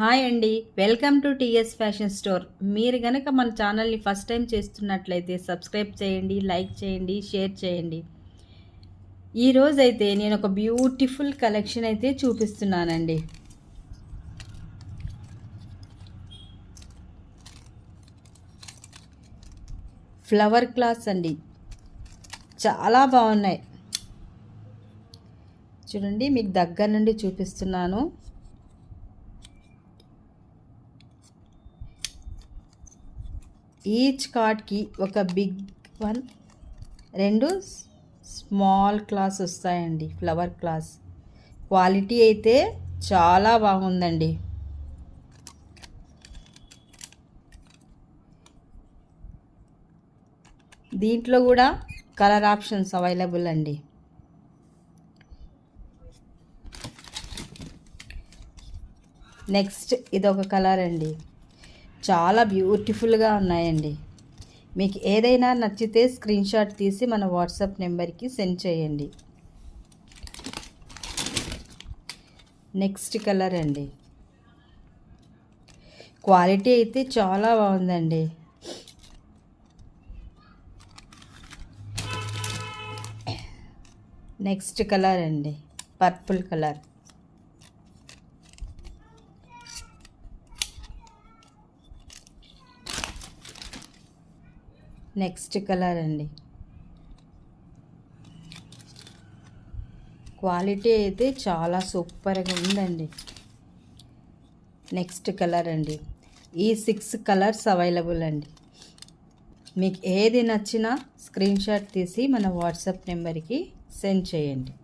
Hi అండి, welcome to TS fashion store. మీరు కనుక మన ఛానల్ని ఫస్ట్ టైం చేస్తున్నట్లయితే సబ్స్క్రైబ్ చేయండి, లైక్ చేయండి, షేర్ చేయండి. ఈరోజైతే నేను ఒక బ్యూటిఫుల్ కలెక్షన్ అయితే చూపిస్తున్నానండి. ఫ్లవర్ క్లాత్స్ అండి, చాలా బాగున్నాయి. చూడండి, మీకు దగ్గర నుండి చూపిస్తున్నాను. ఈచ్ కార్డ్కి ఒక బిగ్ వన్, రెండు స్మాల్ క్లాస్ వస్తాయండి. ఫ్లవర్ క్లాస్ క్వాలిటీ అయితే చాలా బాగుందండి. దీంట్లో కూడా కలర్ ఆప్షన్స్ అవైలబుల్ అండి. నెక్స్ట్ ఇదొక కలర్ అండి, చాలా బ్యూటిఫుల్గా ఉన్నాయండి. మీకు ఏదైనా నచ్చితే స్క్రీన్ షాట్ తీసి మన వాట్సాప్ నెంబర్కి సెండ్ చేయండి. నెక్స్ట్ కలర్ అండి, క్వాలిటీ అయితే చాలా బాగుందండి. నెక్స్ట్ కలర్ అండి, పర్పుల్ కలర్. నెక్స్ట్ కలర్ అండి, క్వాలిటీ అయితే చాలా సూపర్గా ఉందండి. నెక్స్ట్ కలర్ అండి, ఈ 6 కలర్స్ అవైలబుల్ అండి. మీకు ఏది నచ్చినా స్క్రీన్ షాట్ తీసి మన వాట్సాప్ నెంబర్కి సెండ్ చేయండి.